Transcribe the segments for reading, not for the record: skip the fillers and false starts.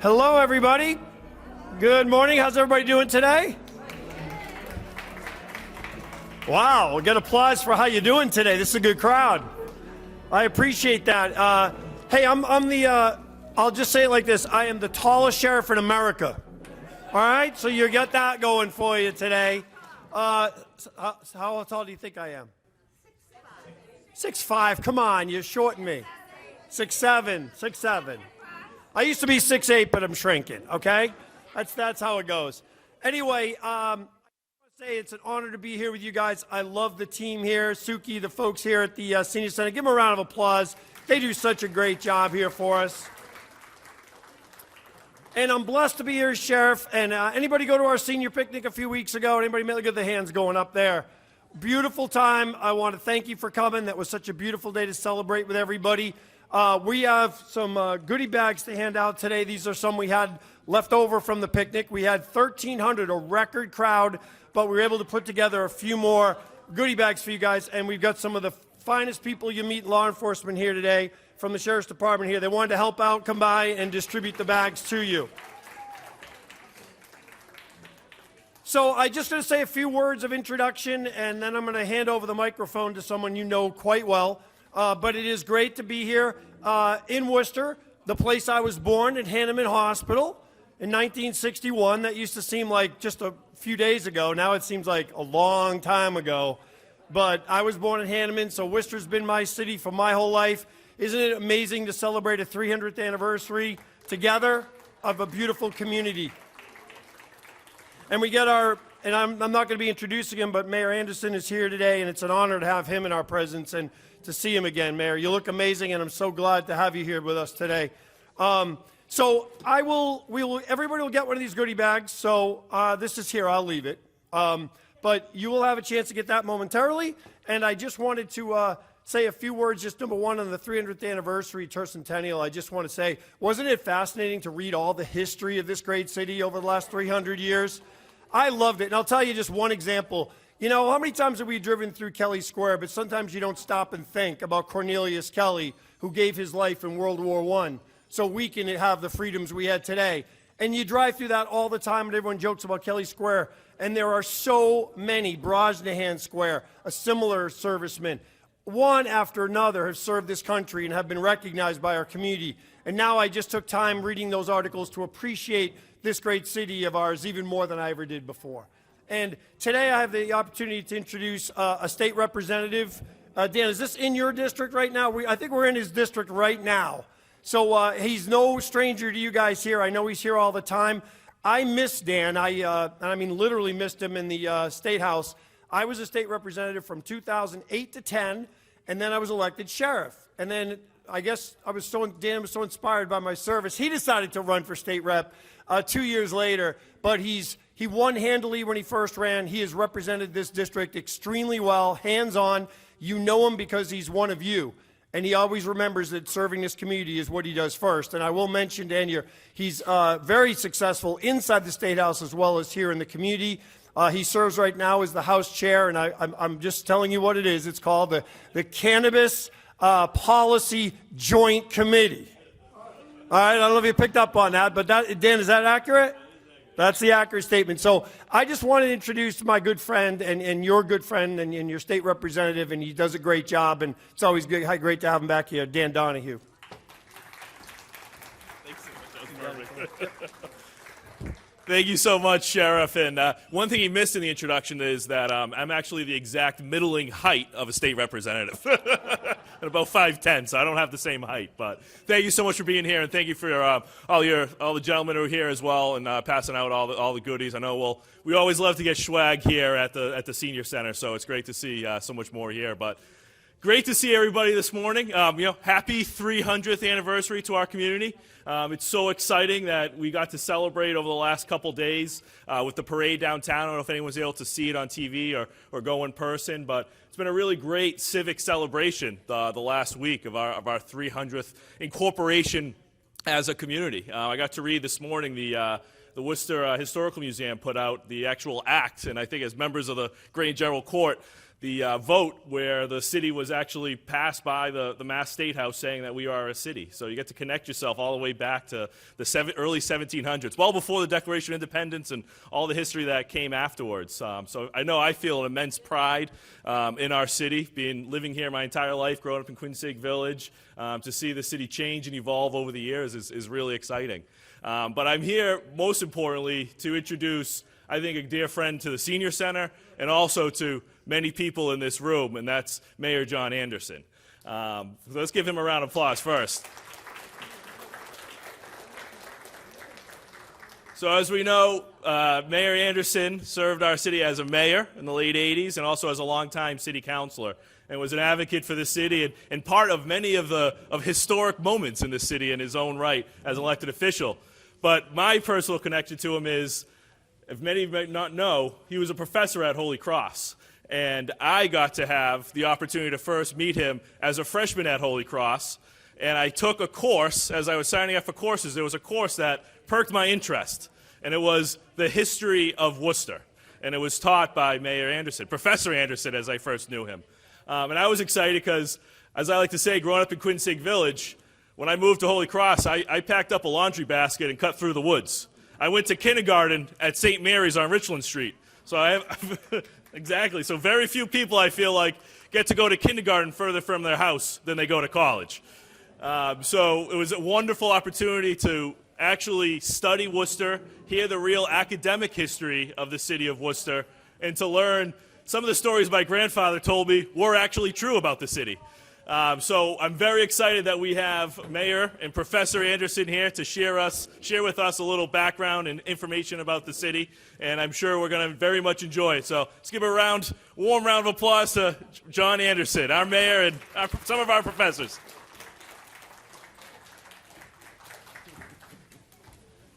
Hello, everybody. Good morning. How's everybody doing today? Wow, we'll get applause for how you're doing today. This is a good crowd. I appreciate that. Hey, I'll just say it like this. I am the tallest sheriff in America. All right, so you got that going for you today. How tall do you think I am? 6'5". Come on, you're shorting me. 6'7". I used to be 6'8", but I'm shrinking, okay? That's how it goes. Anyway, I want to say it's an honor to be here with you guys. I love the team here, Suki, the folks here at the Senior Center. Give them a round of applause. They do such a great job here for us. And I'm blessed to be here as sheriff. And anybody go to our senior picnic a few weeks ago? Anybody look at the hands going up there? Beautiful time. I want to thank you for coming. That was such a beautiful day to celebrate with everybody. We have some goodie bags to hand out today. These are some we had left over from the picnic. We had 1,300, a record crowd, but we were able to put together a few more goodie bags for you guys. And we've got some of the finest people you meet in law enforcement here today from the Sheriff's Department here. They wanted to help out, come by, and distribute the bags to you. So I'm just going to say a few words of introduction, and then I'm going to hand over the microphone to someone you know quite well. But it is great to be here in Worcester, the place I was born, at Hanneman Hospital in 1961. That used to seem like just a few days ago. Now it seems like a long time ago. But I was born in Hanneman, so Worcester's been my city for my whole life. Isn't it amazing to celebrate a 300th anniversary together of a beautiful community? And we get and I'm not going to be introducing him, but Mayor Anderson is here today, and it's an honor to have him in our presence and to see him again, Mayor. You look amazing, and I'm so glad to have you here with us today. So everybody will get one of these goodie bags. So this is here. I'll leave it. But you will have a chance to get that momentarily. And I just wanted to say a few words, just number one, on the 300th anniversary Tercentennial. I just want to say, wasn't it fascinating to read all the history of this great city over the last 300 years? I loved it. And I'll tell you just one example. You know, how many times have we driven through Kelly Square, but sometimes you don't stop and think about Cornelius Kelly, who gave his life in World War I, so we can have the freedoms we had today. And you drive through that all the time, and everyone jokes about Kelly Square. And there are so many. Brosnahan Square, a similar serviceman. One after another have served this country and have been recognized by our community. And now I just took time reading those articles to appreciate this great city of ours even more than I ever did before. And today I have the opportunity to introduce a state representative. Dan, is this in your district right now? I think we're in his district right now. So he's no stranger to you guys here. I know he's here all the time. I miss Dan. I mean literally missed him in the State House. I was a state representative from 2008 to 10, and then I was elected sheriff. And then I guess Dan was so inspired by my service, he decided to run for state rep 2 years later. But he won handily when he first ran. He has represented this district extremely well, hands-on. You know him because he's one of you. And he always remembers that serving this community is what he does first. And I will mention, Dan, here, he's very successful inside the State House as well as here in the community. He serves right now as the House Chair, and I'm just telling you what it is. It's called the Cannabis Policy Joint Committee. All right, I don't know if you picked up on that, but Dan, is that accurate? That's the accurate statement. So I just wanted to introduce my good friend and your good friend and your state representative, and he does a great job, and it's always great to have him back here, Dan Donahue. Thanks so much. That was perfect. Thank you so much, Sheriff. And one thing he missed in the introduction is that I'm actually the exact middling height of a state representative. At about 5'10", so I don't have the same height. But thank you so much for being here, and thank you for all the gentlemen who are here as well, and passing out all the goodies. I know we always love to get swag here at the Senior Center, so it's great to see so much more here. But great to see everybody this morning. Happy 300th anniversary to our community. It's so exciting that we got to celebrate over the last couple days with the parade downtown. I don't know if anyone was able to see it on TV or go in person, but it's been a really great civic celebration the last week of our 300th incorporation as a community. I got to read this morning the Worcester Historical Museum put out the actual act, and I think as members of the Great and General Court, vote where the city was actually passed by the Mass State House saying that we are a city. So you get to connect yourself all the way back to the early 1700s, well before the Declaration of Independence and all the history that came afterwards. So I know I feel an immense pride in our city, living here my entire life, growing up in Quinsig Village. To see the city change and evolve over the years is really exciting. But I'm here, most importantly, to introduce, I think, a dear friend to the Senior Center and also to many people in this room, and that's Mayor John Anderson. So let's give him a round of applause first. So as we know, Mayor Anderson served our city as a mayor in the late 80s and also as a longtime city councilor, and was an advocate for the city and part of many of historic moments in the city in his own right as an elected official. But my personal connection to him is, if many might not know, he was a professor at Holy Cross. And I got to have the opportunity to first meet him as a freshman at Holy Cross. And I took a course, as I was signing up for courses, there was a course that perked my interest. And it was the history of Worcester. And it was taught by Mayor Anderson, Professor Anderson, as I first knew him. And I was excited because, as I like to say, growing up in Quinsig Village, when I moved to Holy Cross, I packed up a laundry basket and cut through the woods. I went to kindergarten at St. Mary's on Richland Street. So I have, exactly. So very few people, I feel like, get to go to kindergarten further from their house than they go to college. So it was a wonderful opportunity to actually study Worcester, hear the real academic history of the city of Worcester, and to learn some of the stories my grandfather told me were actually true about the city. So I'm very excited that we have Mayor and Professor Anderson here to share with us a little background and information about the city, and I'm sure we're going to very much enjoy it. So let's give a warm round of applause to John Anderson, our mayor, and some of our professors.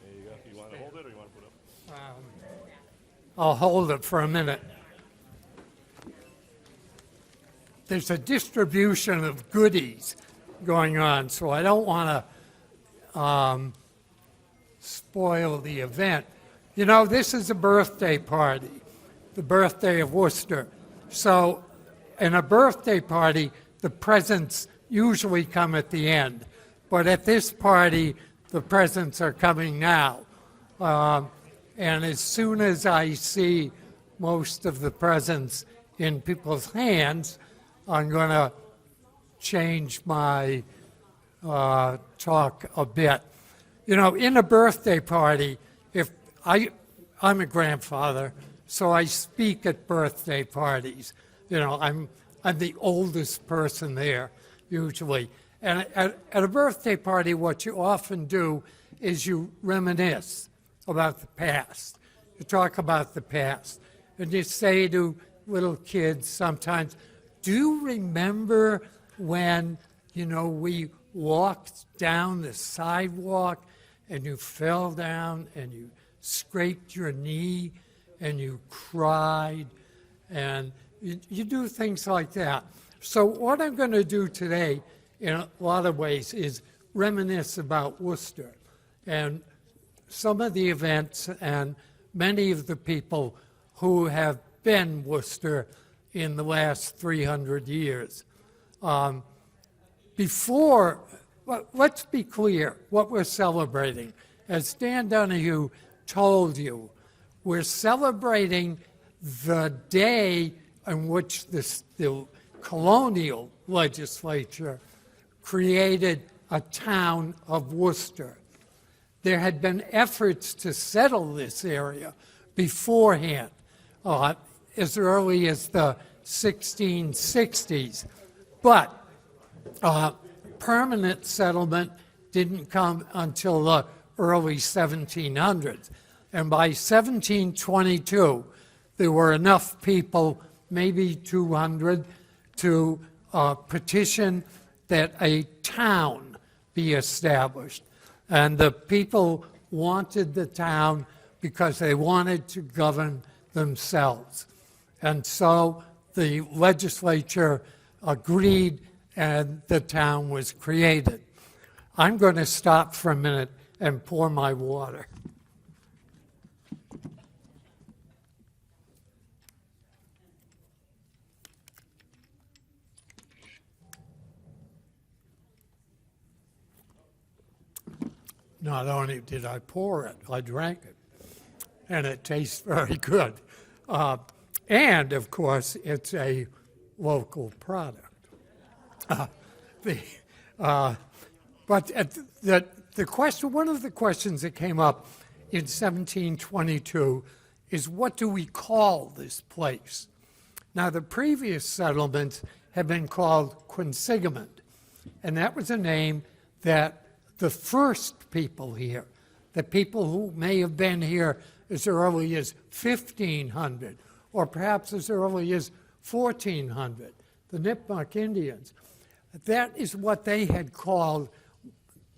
There you go. You want to hold it or you want to put it up? I'll hold it for a minute. There's a distribution of goodies going on, so I don't want to spoil the event. You know, this is a birthday party, the birthday of Worcester. So in a birthday party, the presents usually come at the end. But at this party, the presents are coming now. And as soon as I see most of the presents in people's hands, I'm going to change my talk a bit. You know, in a birthday party, I'm a grandfather, so I speak at birthday parties. You know, I'm the oldest person there, usually. And at a birthday party, what you often do is you reminisce about the past. You talk about the past. And you say to little kids sometimes, do you remember when, you know, we walked down the sidewalk and you fell down and you scraped your knee and you cried, and you do things like that. So what I'm going to do today in a lot of ways is reminisce about Worcester and some of the events and many of the people who have been Worcester in the last 300 years. Let's be clear what we're celebrating. As Dan Donahue told you, we're celebrating the day in which the colonial legislature created a town of Worcester. There had been efforts to settle this area beforehand, as early as the 1660s. But permanent settlement didn't come until the early 1700s. And by 1722, there were enough people, maybe 200, to petition that a town be established. And the people wanted the town because they wanted to govern themselves. And so the legislature agreed and the town was created. I'm going to stop for a minute and pour my water. not only did I pour it, I drank it. And it tastes very good. And, of course, it's a local product. But the question, one of the questions that came up in 1722 is, what do we call this place? Now, the previous settlements had been called Quinsigamond, and that was a name that the first people here, the people who may have been here as early as 1500, or perhaps as early as 1400, the Nipmuc Indians, that is what they had called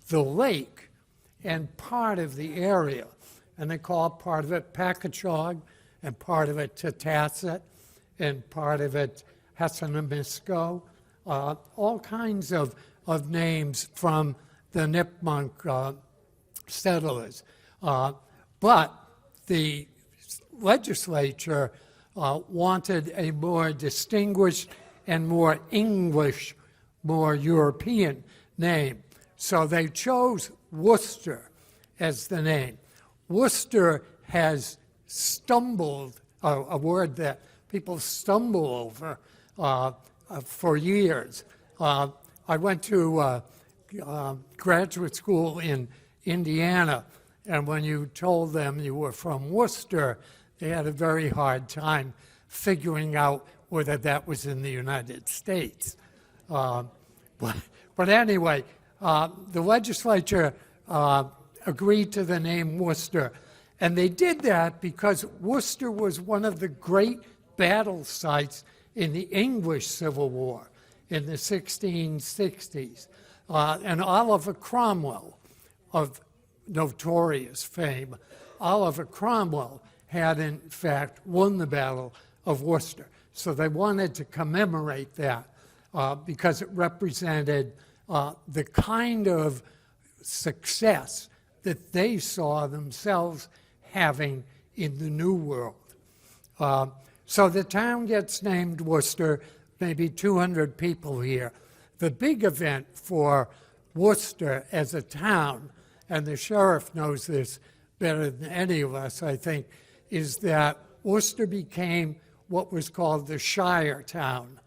the lake and part of the area. And they called part of it Packagug, and part of it Tatasset, and part of it Hassanamisco, all kinds of names from the Nipmuc settlers. But the legislature wanted a more distinguished and more English, more European name. So they chose Worcester as the name. Worcester has stumbled, a word that people stumble over for years. I went to graduate school in Indiana, and when you told them you were from Worcester, they had a very hard time figuring out whether that was in the United States. But anyway, the legislature agreed to the name Worcester, and they did that because Worcester was one of the great battle sites in the English Civil War in the 1660s. And Oliver Cromwell, of notorious fame, Oliver Cromwell had in fact won the Battle of Worcester. So they wanted to commemorate that because it represented the kind of success that they saw themselves having in the New World. So the town gets named Worcester, maybe 200 people here. The big event for Worcester as a town, and the sheriff knows this better than any of us, I think, is that Worcester became what was called the Shire town.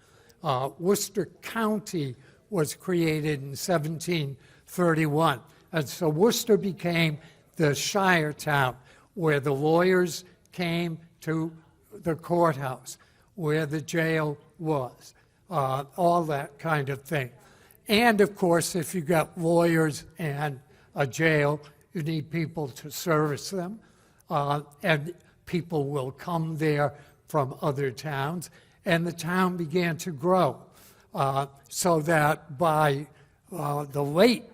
Worcester County was created in 1731. And so Worcester became the Shire town, where the lawyers came to the courthouse, where the jail was, all that kind of thing. And of course, if you got lawyers and a jail, you need people to service them, and people will come there from other towns, and the town began to grow, so that by the late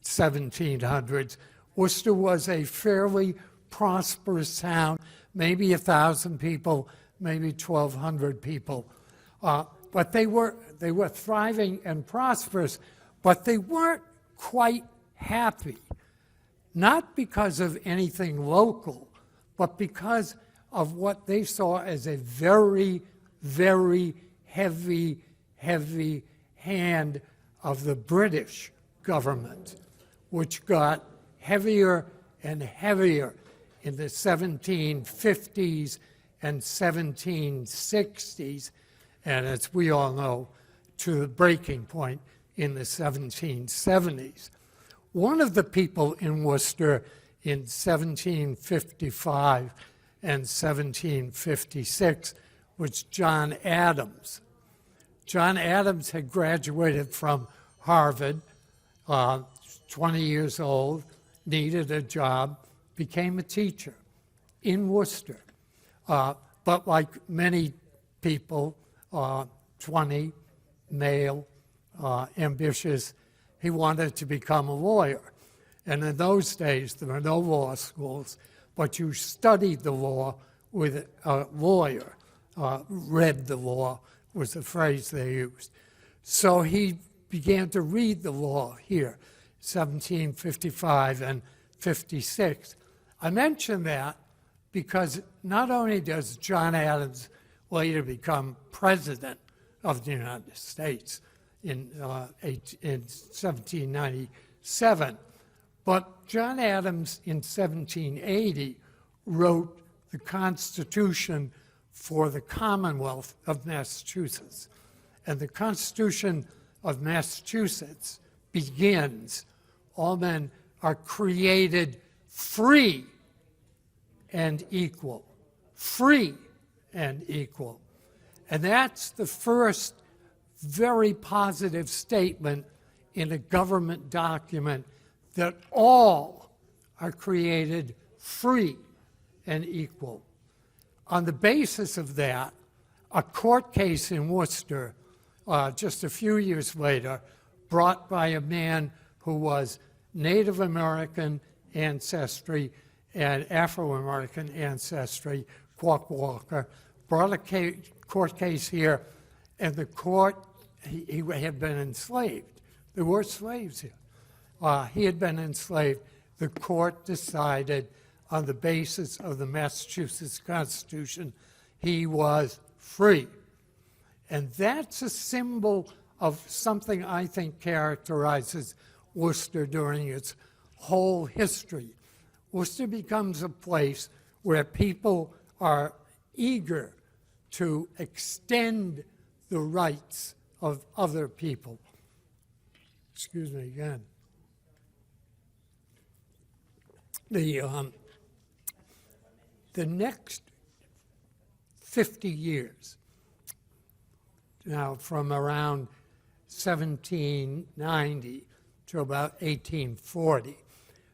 1700s, Worcester was a fairly prosperous town, maybe 1,000 people, maybe 1,200 people. But they were thriving and prosperous, but they weren't quite happy, not because of anything local, but because of what they saw as a very, very heavy hand of the British government, which got heavier and heavier in the 1750s and 1760s, and as we all know, to the breaking point in the 1770s. One of the people in Worcester in 1755 and 1756 was John Adams. John Adams had graduated from Harvard, 20 years old, needed a job, became a teacher in Worcester. But like many people, 20, male, ambitious, he wanted to become a lawyer. And in those days, there were no law schools, but you studied the law with a lawyer. Read the law was the phrase they used. So he began to read the law here, 1755 and 56. I mention that because not only does John Adams later become president of the United States in 1797, But John Adams in 1780 wrote the Constitution for the Commonwealth of Massachusetts. And the Constitution of Massachusetts begins, all men are created free and equal. Free and equal. And that's the first very positive statement in a government document, that all are created free and equal. On the basis of that, a court case in Worcester, just a few years later, brought by a man who was Native American ancestry and Afro-American ancestry, Quock Walker, brought a court case here, and the court, he had been enslaved. There were slaves here. He had been enslaved. The court decided on the basis of the Massachusetts Constitution he was free. And that's a symbol of something I think characterizes Worcester during its whole history. Worcester becomes a place where people are eager to extend the rights of other people. Excuse me again. The next 50 years, now from around 1790 to about 1840,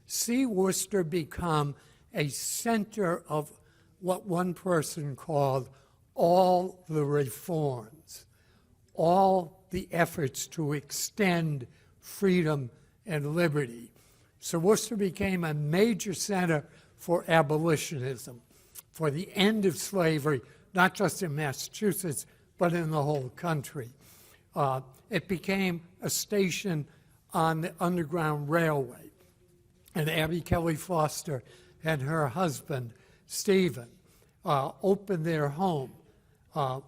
see Worcester become a center of what one person called all the reforms, all the efforts to extend freedom and liberty. So Worcester became a major center for abolitionism, for the end of slavery, not just in Massachusetts, but in the whole country. It became a station on the Underground Railway. And Abby Kelly Foster and her husband, Stephen, opened their home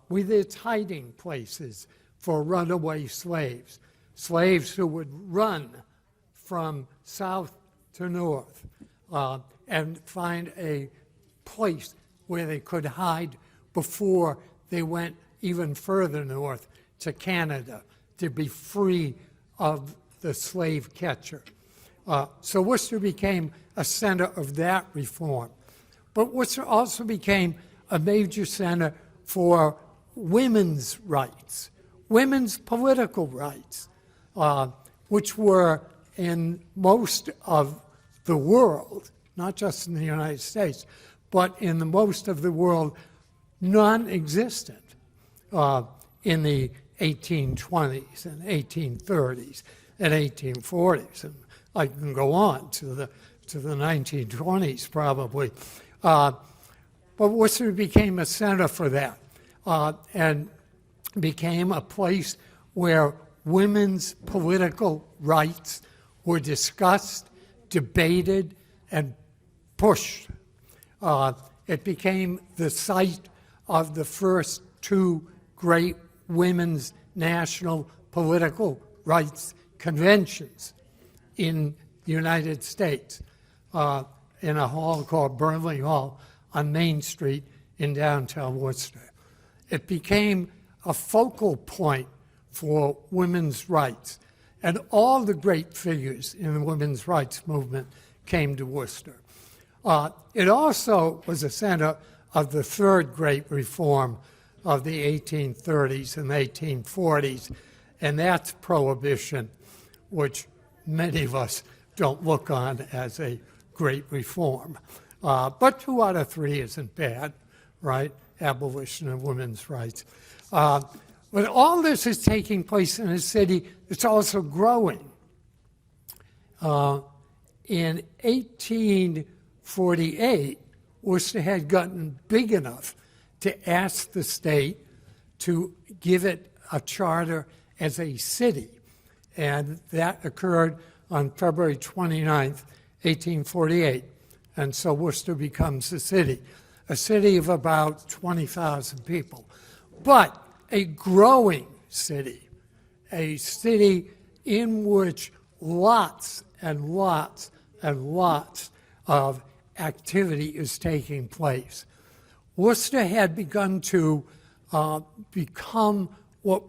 with its hiding places for runaway slaves, slaves who would run from south to north and find a place where they could hide before they went even further north to Canada to be free of the slave catcher. So Worcester became a center of that reform. But Worcester also became a major center for women's rights, women's political rights, which were in most of the world, not just in the United States, but in the most of the world, non-existent in the 1820s and 1830s and 1840s. And I can go on to the 1920s probably. But Worcester became a center for that and became a place where women's political rights were discussed, debated, and pushed. It became the site of the first two great women's national political rights conventions in the United States in a hall called Burnley Hall on Main Street in downtown Worcester. It became a focal point for women's rights, and all the great figures in the women's rights movement came to Worcester. It also was a center of the third great reform of the 1830s and 1840s, and that's prohibition, which many of us don't look on as a great reform. But 2 out of 3 isn't bad, right? Abolition of women's rights. But all this is taking place in a city that's also growing. In 1848, Worcester had gotten big enough to ask the state to give it a charter as a city. And that occurred on February 29th, 1848. And so Worcester becomes a city of about 20,000 people. But a growing city, a city in which lots and lots and lots of activity is taking place. Worcester had begun to become what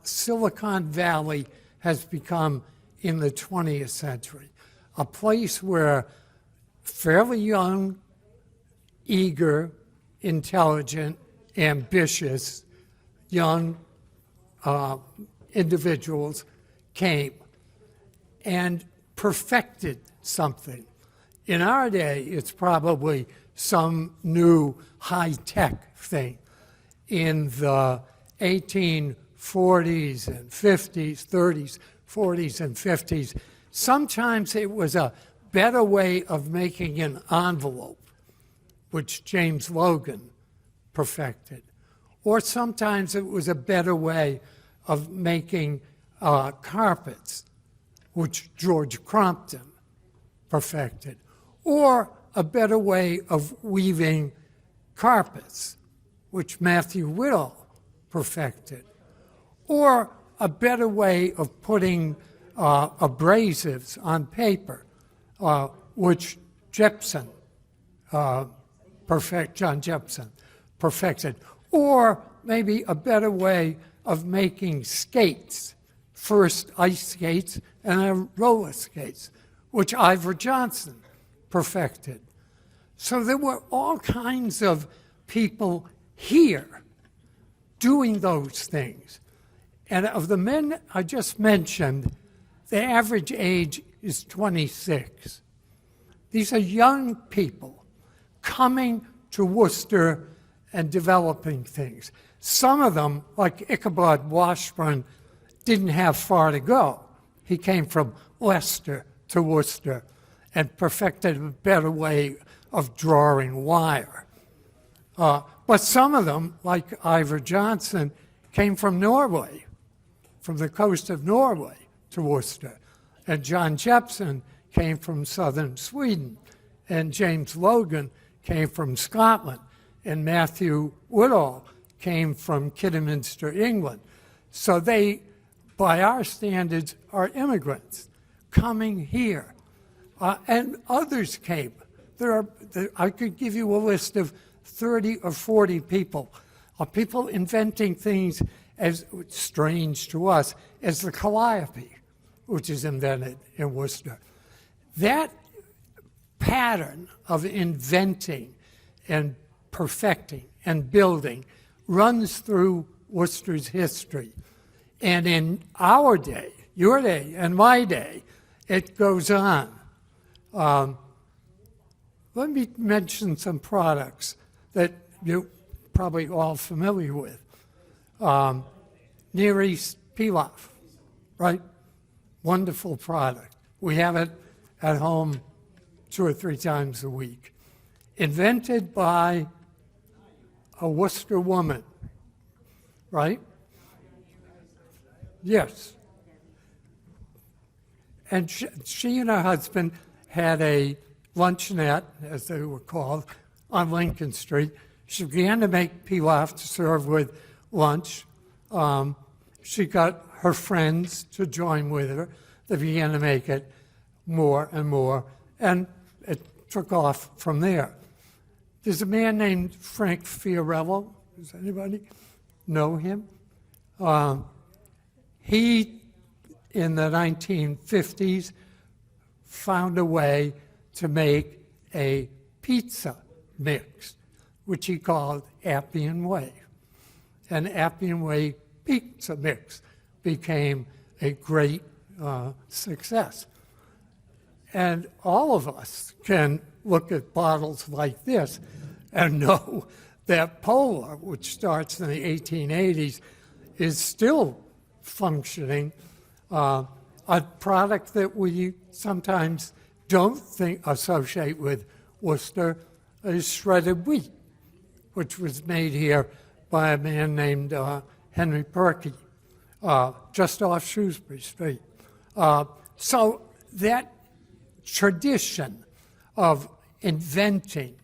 Silicon Valley has become in the 20th century, a place where fairly young, eager, intelligent, ambitious young individuals came and perfected something. In our day, it's probably some new high-tech thing. In the 1840s and 50s, 30s, 40s and 50s, sometimes it was a better way of making an envelope, which James Logan perfected. Or sometimes it was a better way of making carpets, which George Crompton perfected. Or a better way of weaving carpets, which Matthew Whittle perfected. Or a better way of putting abrasives on paper, which John Jepson perfected. Or maybe a better way of making skates, first ice skates and then roller skates, which Ivor Johnson perfected. So there were all kinds of people here doing those things. And of the men I just mentioned, the average age is 26. These are young people coming to Worcester and developing things. Some of them, like Ichabod Washburn, didn't have far to go. He came from Leicester to Worcester and perfected a better way of drawing wire. But some of them, like Ivor Johnson, came from Norway, from the coast of Norway to Worcester. And John Jepson came from southern Sweden. And James Logan came from Scotland. And Matthew Woodall came from Kidderminster, England. So they, by our standards, are immigrants coming here. And others came. I could give you a list of 30 or 40 people inventing things as strange to us as the calliope, which is invented in Worcester. That pattern of inventing and perfecting and building runs through Worcester's history. And in our day, your day, and my day, it goes on. Let me mention some products that you're probably all familiar with. Near East pilaf, right? Wonderful product. We have it at home 2 or 3 times a week. Invented by a Worcester woman, right? Yes. And she and her husband had a luncheonette, as they were called, on Lincoln Street. She began to make pilaf to serve with lunch. She got her friends to join with her. They began to make it more and more, and it took off from there. There's a man named Frank Fiorello. Does anybody know him? He, in the 1950s, found a way to make a pizza mix, which he called Appian Way. And Appian Way pizza mix became a great success. And all of us can look at bottles like this and know that Polar, which starts in the 1880s, is still functioning. A product that we sometimes don't associate with Worcester is shredded wheat, which was made here by a man named Henry Perky, just off Shrewsbury Street. So that tradition of inventing,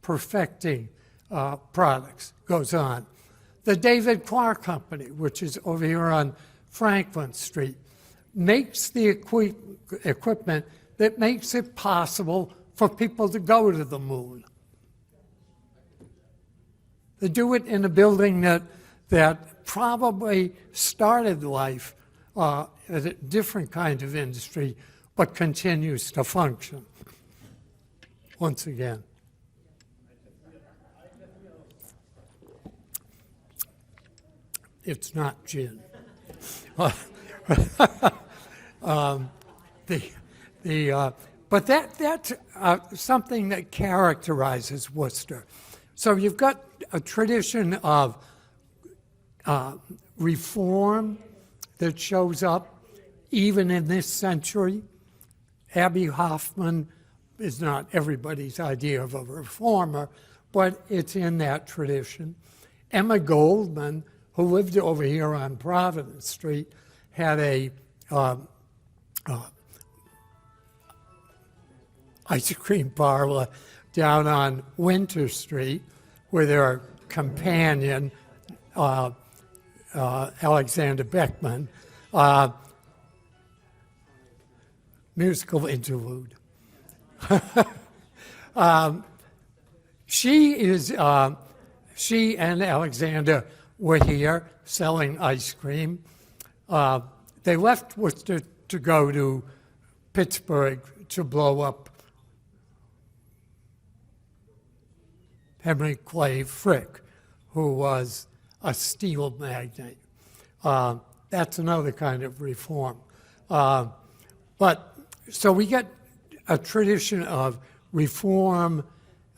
perfecting products goes on. The David Clark Company, which is over here on Franklin Street, makes the equipment that makes it possible for people to go to the moon. They do it in a building that probably started life as a different kind of industry, but continues to function. Once again. It's not gin. But that's something that characterizes Worcester. So you've got a tradition of reform that shows up even in this century. Abbie Hoffman is not everybody's idea of a reformer, but it's in that tradition. Emma Goldman, who lived over here on Providence Street, had a ice cream parlor down on Winter Street with her companion, Alexander Beckman. Musical interlude. She and Alexander were here selling ice cream. They left Worcester to go to Pittsburgh to blow up Henry Clay Frick, who was a steel magnate. That's another kind of reform. But so we get a tradition of reform,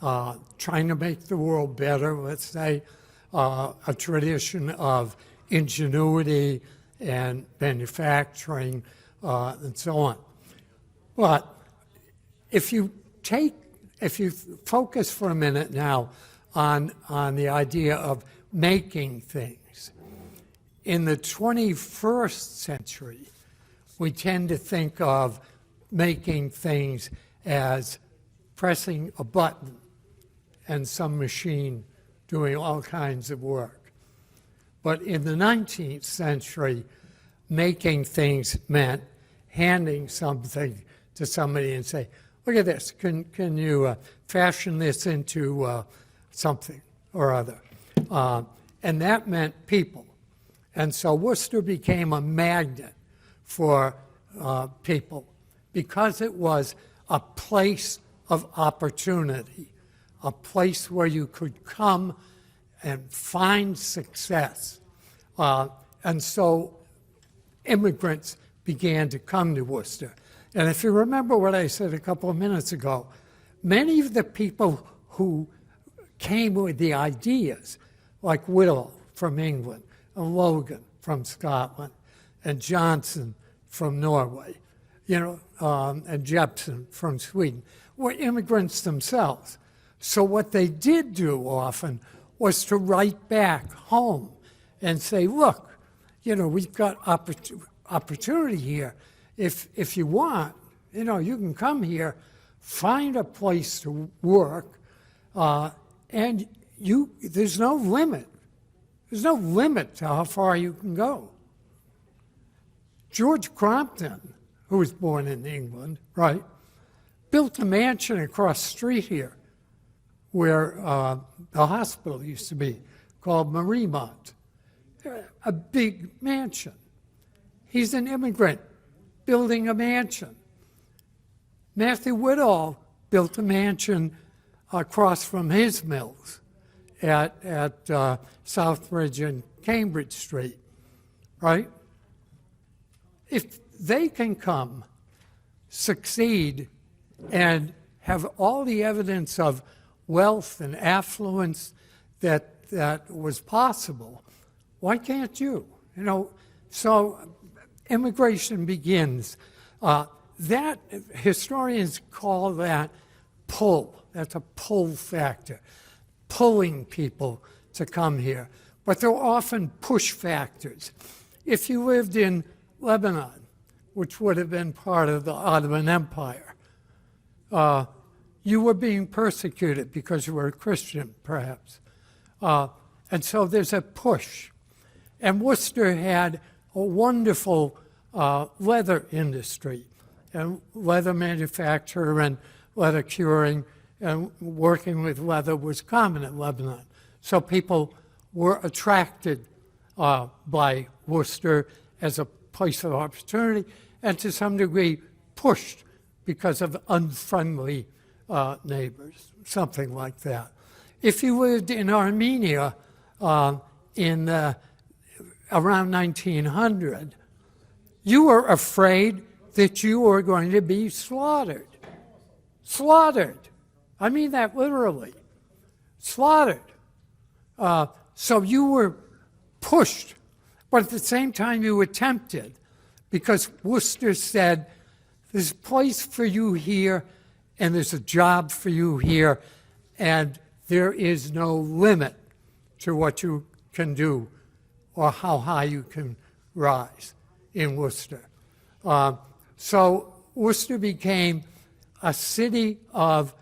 trying to make the world better, let's say, a tradition of ingenuity and manufacturing, and so on. But if you focus for a minute now on the idea of making things, in the 21st century, we tend to think of making things as pressing a button and some machine doing all kinds of work. But in the 19th century, making things meant handing something to somebody and say, look at this, can you fashion this into something or other? And that meant people. And so Worcester became a magnet for people because it was a place of opportunity, a place where you could come and find success. And so immigrants began to come to Worcester. And if you remember what I said a couple of minutes ago, many of the people who came with the ideas, like Whittle from England, and Logan from Scotland, and Johnson from Norway, and Jepson from Sweden, were immigrants themselves. So what they did do often was to write back home and say, look, we've got opportunity here. If you want, you can come here, find a place to work, and there's no limit. There's no limit to how far you can go. George Crompton, who was born in England, right, built a mansion across the street here where the hospital used to be, called Mariemont. A big mansion. He's an immigrant building a mansion. Matthew Whittle built a mansion across from his mills at Southbridge and Cambridge Street, right? If they can come, succeed, and have all the evidence of wealth and affluence that was possible, why can't you? So immigration begins. That historians call that pull. That's a pull factor, pulling people to come here. But there are often push factors. If you lived in Lebanon, which would have been part of the Ottoman Empire, you were being persecuted because you were a Christian, perhaps. And so there's a push. And Worcester had a wonderful leather industry and leather manufacture and leather curing, and working with leather was common in Lebanon. So people were attracted by Worcester as a place of opportunity, and to some degree pushed because of unfriendly neighbors, something like that. If you lived in Armenia in around 1900, you were afraid that you were going to be slaughtered. Slaughtered. I mean that literally. Slaughtered. So you were pushed, but at the same time you were tempted, because Worcester said, there's a place for you here, and there's a job for you here, and there is no limit to what you can do or how high you can rise in Worcester. So Worcester became a city of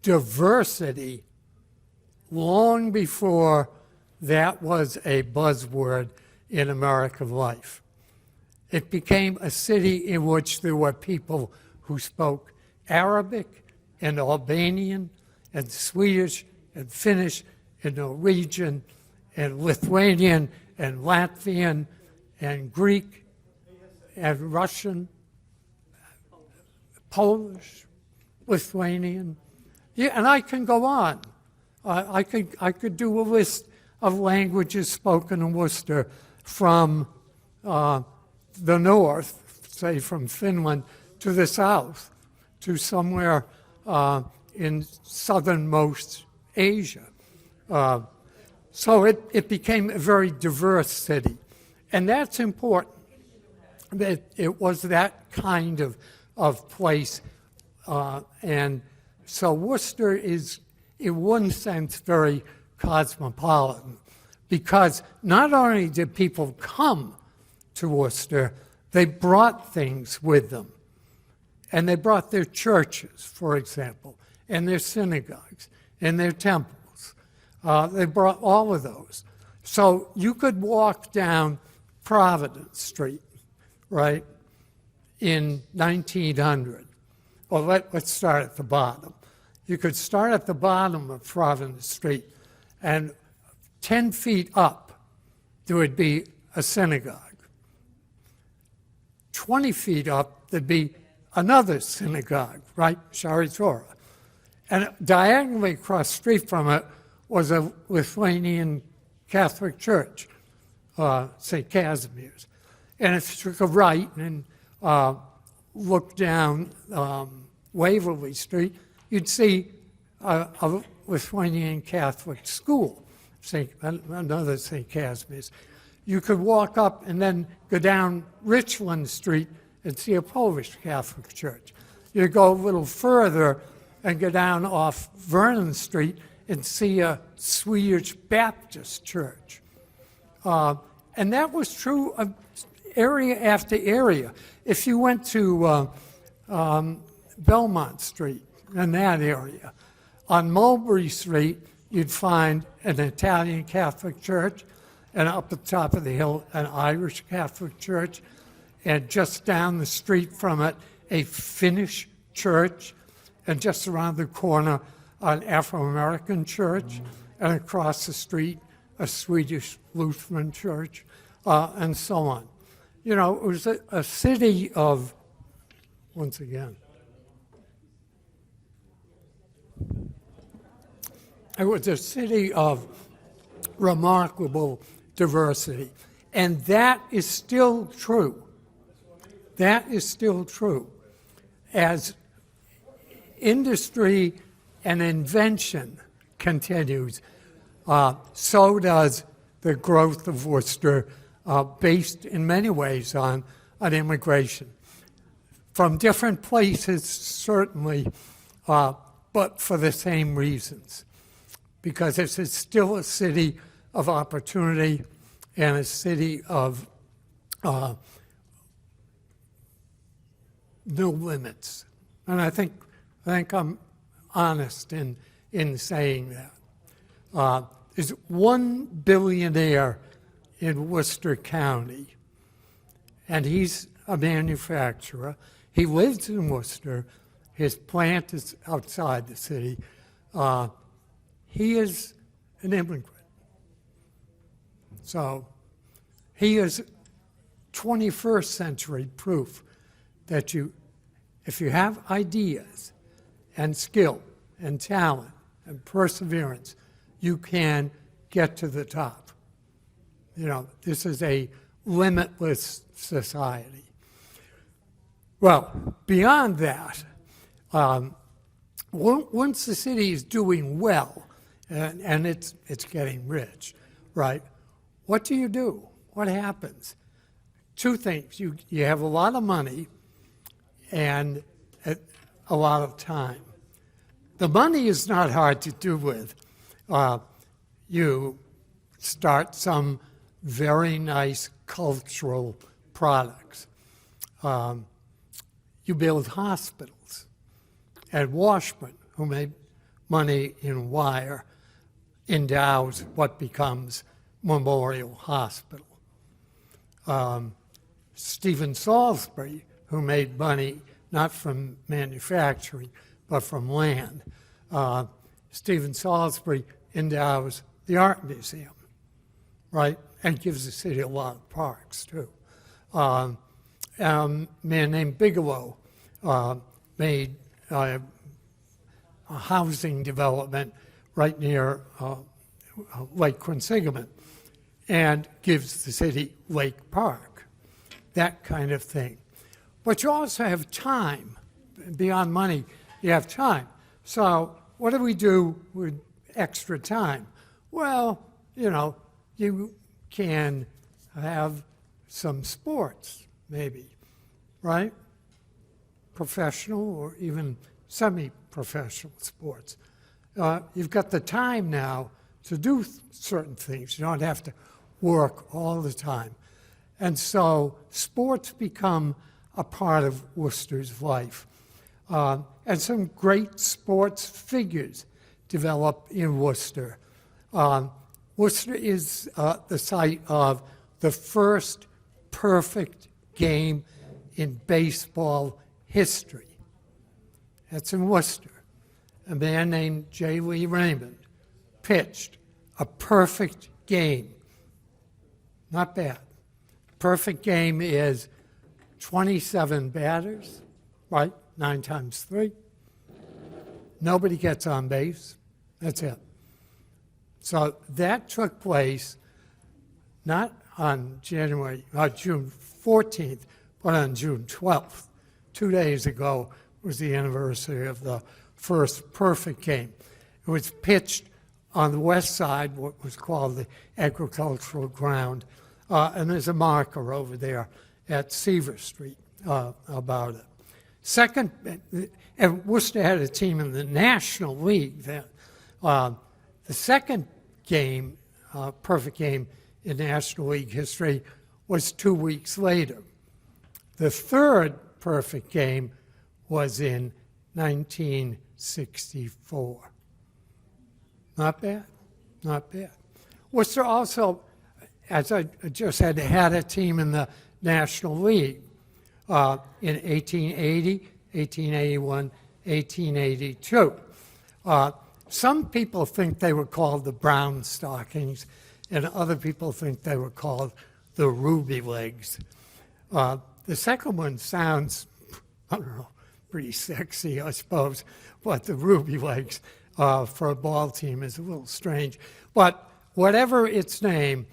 diversity long before that was a buzzword in American life. It became a city in which there were people who spoke Arabic and Albanian and Swedish and Finnish and Norwegian and Lithuanian and Latvian and Greek and Russian, Polish, Lithuanian. Yeah, and I can go on. I could do a list of languages spoken in Worcester from the north, say from Finland, to the south, to somewhere in southernmost Asia. So it became a very diverse city. And that's important, that it was that kind of place. And so Worcester is, in one sense, very cosmopolitan, because not only did people come to Worcester, they brought things with them. And they brought their churches, for example, and their synagogues, and their temples. They brought all of those. So you could walk down Providence Street, right, in 1900. Well, let's start at the bottom. You could start at the bottom of Providence Street, and 10 feet up, there would be a synagogue. 20 feet up, there'd be another synagogue, right, Shari Torah. And diagonally across the street from it was a Lithuanian Catholic church, St. Casimir's. And if you took a right and looked down Waverly Street, you'd see a Lithuanian Catholic school, another St. Casimir's. You could walk up and then go down Richland Street and see a Polish Catholic church. You go a little further and go down off Vernon Street and see a Swedish Baptist church. And that was true of area after area. If you went to Belmont Street in that area, on Mulberry Street, you'd find an Italian Catholic church, and up at the top of the hill, an Irish Catholic church, and just down the street from it, a Finnish church, and just around the corner, an Afro-American church, and across the street, a Swedish Lutheran church, and so on. You know, it was a city of, once again, it was a city of remarkable diversity. And that is still true. That is still true. As industry and invention continues, so does the growth of Worcester, based in many ways on immigration. From different places, certainly, but for the same reasons. Because it's still a city of opportunity and a city of no limits. And I think I'm honest in saying that. There's one billionaire in Worcester County, and he's a manufacturer. He lives in Worcester. His plant is outside the city. He is an immigrant. So he is 21st century proof that if you have ideas and skill and talent and perseverance, you can get to the top. This is a limitless society. Well, beyond that, once the city is doing well, and it's getting rich, right? What do? What happens? Two things. You have a lot of money and a lot of time. The money is not hard to do with. You start some very nice cultural products. You build hospitals. And Washburn, who made money in wire, endows what becomes Memorial Hospital. Stephen Salisbury, who made money not from manufacturing, but from land. Stephen Salisbury endows the Art Museum, right? And gives the city a lot of parks, too. A man named Bigelow made a housing development right near Lake Quinsigamond and gives the city Lake Park, that kind of thing. But you also have time. Beyond money, you have time. So what do we do with extra time? Well, you can have some sports, maybe, right? Professional or even semi-professional sports. You've got the time now to do certain things. You don't have to work all the time. And so sports become a part of Worcester's life. And some great sports figures develop in Worcester. Worcester is the site of the first perfect game in baseball history. That's in Worcester. A man named J. Lee Raymond pitched a perfect game. Not bad. Perfect game is 27 batters, right? 9 times 3. Nobody gets on base. That's it. So that took place not on June 14th, but on June 12th. 2 days ago was the anniversary of the first perfect game. It was pitched on the west side, what was called the agricultural ground, and there's a marker over there at Seaver Street about it. Second, and Worcester had a team in the National League then. The second game, perfect game in National League history, was 2 weeks later. The third perfect game was in 1964. Not bad, not bad. Worcester also, as I just said, had a team in the National League in 1880, 1881, 1882. Some people think they were called the Brown Stockings, and other people think they were called the Ruby Legs. The second one sounds, I don't know, pretty sexy, I suppose, but the Ruby Legs for a ball team is a little strange. But whatever its name,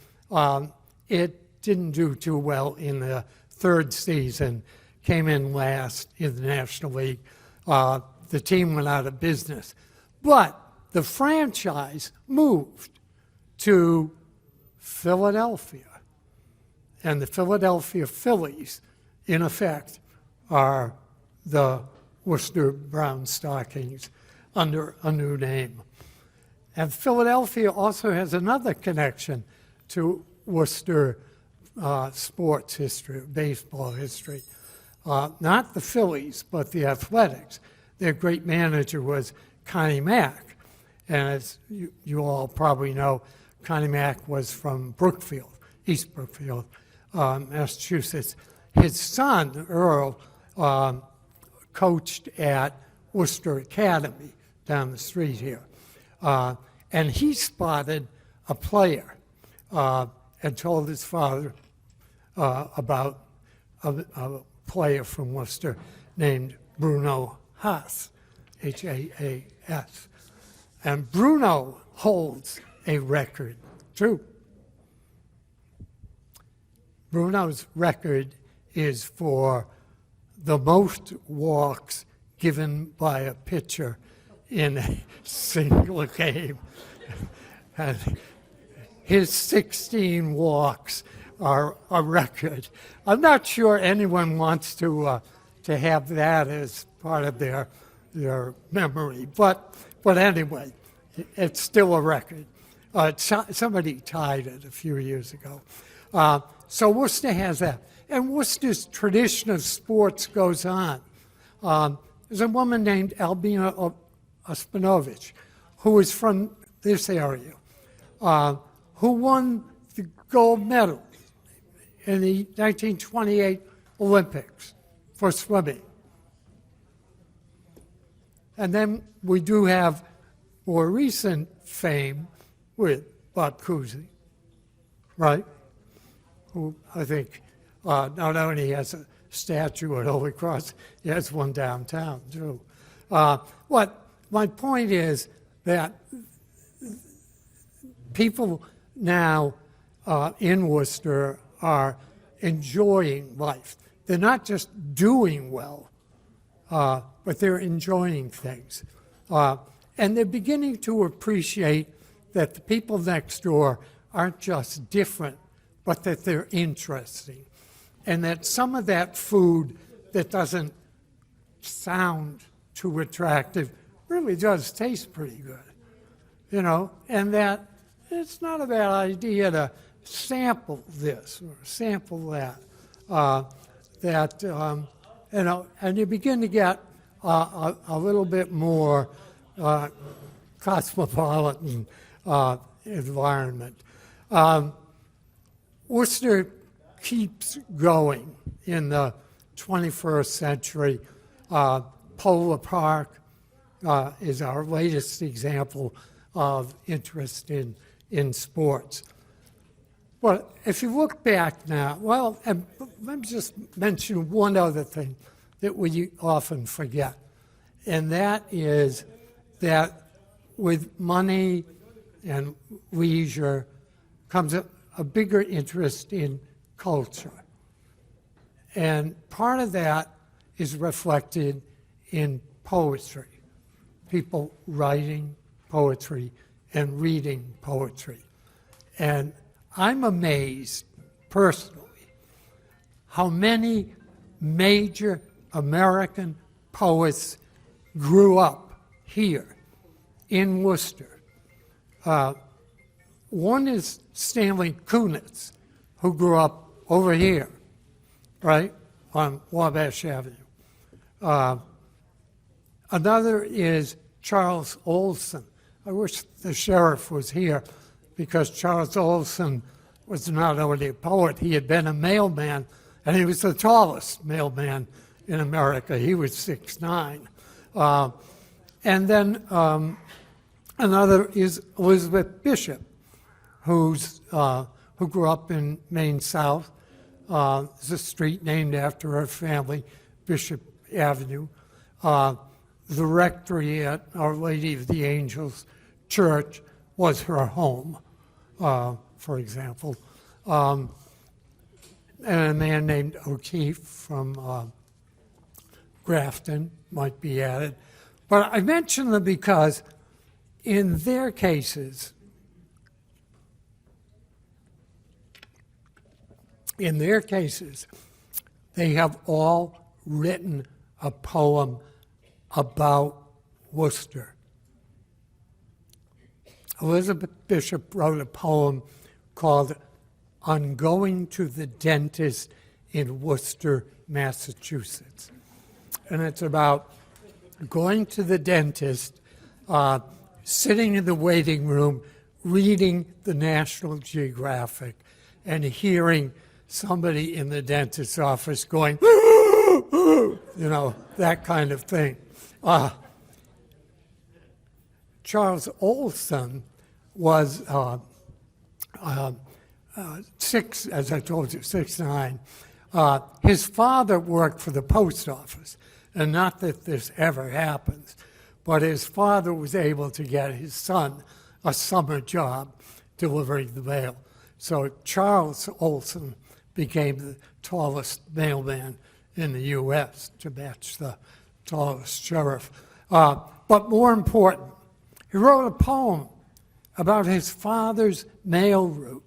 it didn't do too well in the third season, came in last in the National League. The team went out of business. But the franchise moved to Philadelphia. And the Philadelphia Phillies, in effect, are the Worcester Brown Stockings under a new name. And Philadelphia also has another connection to Worcester sports history, baseball history. Not the Phillies, but the Athletics. Their great manager was Connie Mack. And as you all probably know, Connie Mack was from Brookfield, East Brookfield, Massachusetts. his son, Earl, coached at Worcester Academy down the street here. And he spotted a player and told his father about a player from Worcester named Bruno Haas, Haas. And Bruno holds a record, too. Bruno's record is for the most walks given by a pitcher in a single game. And his 16 walks are a record. I'm not sure anyone wants to have that as part of their memory, but anyway, it's still a record. Somebody tied it a few years ago. So Worcester has that. And Worcester's tradition of sports goes on. There's a woman named Albina Ospinovich, who is from this area, who won the gold medal in the 1928 Olympics for swimming. And then we do have more recent fame with Bob Cousy, right? Who I think not only has a statue at Holy Cross, he has one downtown too. My point is that people now in Worcester are enjoying life. They're not just doing well, but they're enjoying things. And they're beginning to appreciate that the people next door aren't just different, but that they're interesting. And that some of that food that doesn't sound too attractive really does taste pretty good, you know, and that it's not a bad idea to sample this or sample that, you know, and you begin to get a little bit more cosmopolitan environment. Worcester keeps going in the 21st century. Polar Park is our latest example of interest in sports. But if you look back now, well, and let me just mention one other thing that we often forget, and that is that with money and leisure comes a bigger interest in culture. And part of that is reflected in poetry, people writing poetry and reading poetry. And I'm amazed, personally, how many major American poets grew up here in Worcester. One is Stanley Kunitz, who grew up over here, right, on Wabash Avenue. Another is Charles Olson. I wish the sheriff was here, because Charles Olson was not only a poet, he had been a mailman, and he was the tallest mailman in America. He was 6'9". And then another is Elizabeth Bishop, who grew up in Maine South. There's a street named after her family, Bishop Avenue. The rectory at Our Lady of the Angels Church was her home, for example. And a man named O'Keefe from Grafton might be added. But I mention them because in their cases, they have all written a poem about Worcester. Elizabeth Bishop wrote a poem called On Going to the Dentist in Worcester, Massachusetts. And it's about going to the dentist, sitting in the waiting room, reading the National Geographic, and hearing somebody in the dentist's office going, you know, that kind of thing. Charles Olson was as I told you, 6'9". His father worked for the post office, and not that this ever happens, but his father was able to get his son a summer job delivering the mail. So Charles Olson became the tallest mailman in the U.S. to match the tallest sheriff. But more important, he wrote a poem about his father's mail route,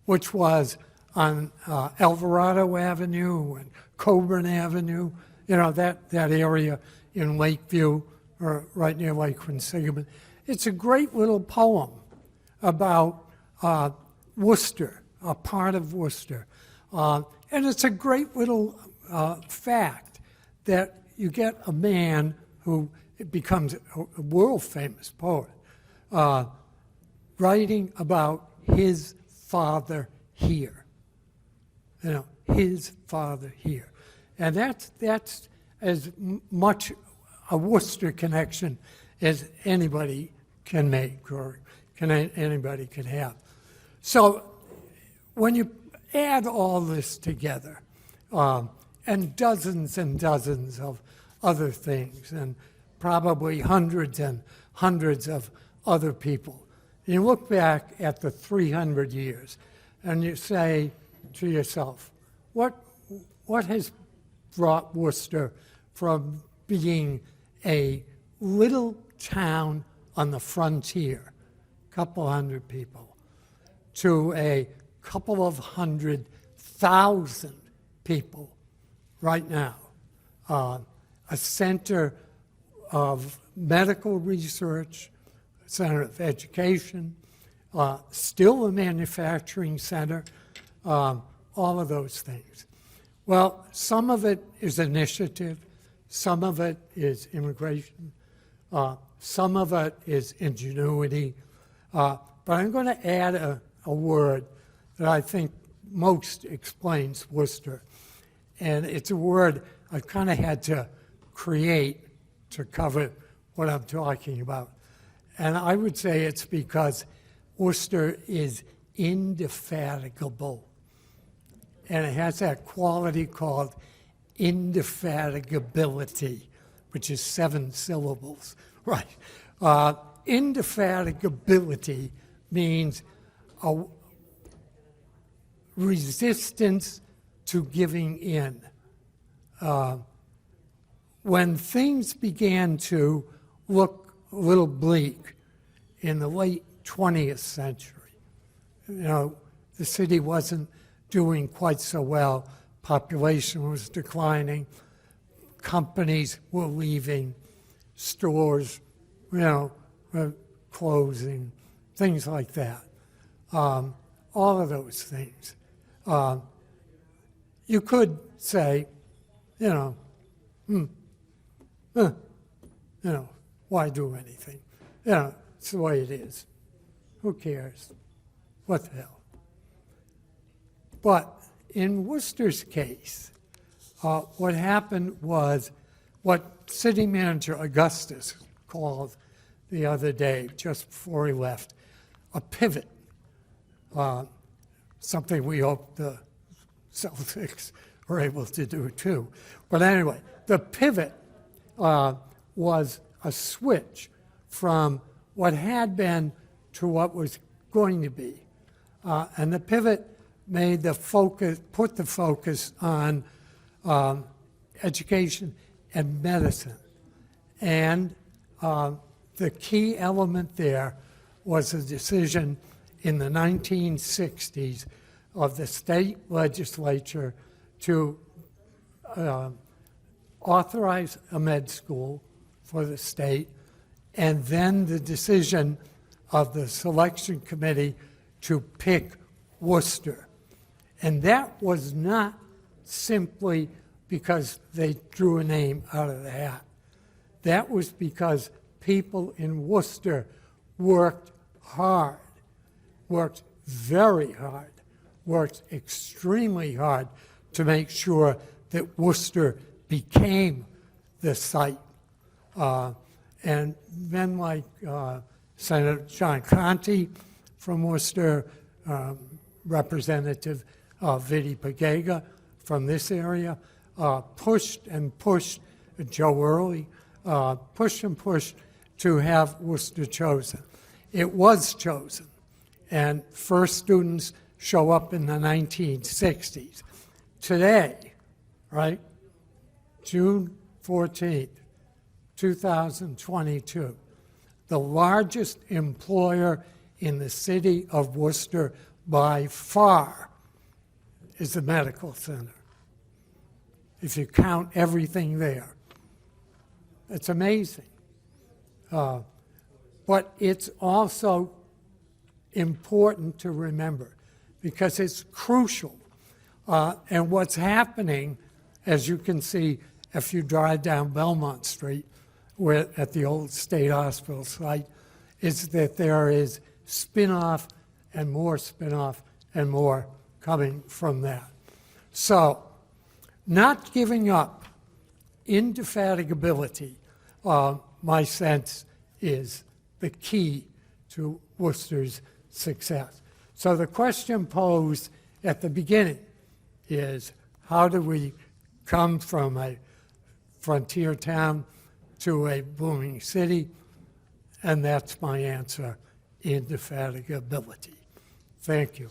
which was on Alvarado Avenue and Coburn Avenue, you know, that area in Lakeview, or right near Lake Quinsigamond. It's a great little poem about Worcester, a part of Worcester. And it's a great little fact that you get a man who becomes a world-famous poet writing about his father here. You know, his father here. And that's as much a Worcester connection as anybody can make or anybody can have. So when you add all this together, and dozens of other things, and probably hundreds and hundreds of other people, you look back at the 300 years and you say to yourself, what has brought Worcester from being a little town on the frontier, a couple hundred people, to a couple of 100,000 people right now, a center of medical research, a center of education, still a manufacturing center, all of those things. Well, some of it is initiative, some of it is immigration, some of it is ingenuity, but I'm going to add a word that I think most explains Worcester, and it's a word I've kind of had to create to cover what I'm talking about. And I would say it's because Worcester is indefatigable. And it has that quality called indefatigability, which is 7 syllables, right? Indefatigability means a resistance to giving in. When things began to look a little bleak in the late 20th century, you know, the city wasn't doing quite so well. Population was declining. Companies were leaving. Stores, you know, were closing. Things like that. All of those things. You could say, you know, why do anything? You know, it's the way it is. Who cares? What the hell? But in Worcester's case, what happened was what City Manager Augustus called the other day, just before he left, a pivot. Something we hope the Celtics were able to do too. But anyway, the pivot was a switch from what had been to what was going to be. And the pivot made the focus, put the focus on education and medicine. And the key element there was a decision in the 1960s of the state legislature to authorize a med school for the state, and then the decision of the selection committee to pick Worcester. And that was not simply because they drew a name out of the hat. That was because people in Worcester worked hard, worked very hard, worked extremely hard to make sure that Worcester became the site. And men like Senator John Conti from Worcester, Representative Vidi Pagega from this area, pushed and pushed, Joe Early, pushed and pushed to have Worcester chosen. It was chosen, and first students show up in the 1960s. Today, right, June 14th, 2022, the largest employer in the city of Worcester by far is the medical center. If you count everything there, it's amazing. But it's also important to remember because it's crucial. And what's happening, as you can see if you drive down Belmont Street, where at the old state hospital site, is that there is spin-off and more spin-off and more coming from that. So, not giving up, indefatigability, my sense is the key to Worcester's success. So the question posed at the beginning is, how do we come from a frontier town to a booming city? And that's my answer, indefatigability. Thank you.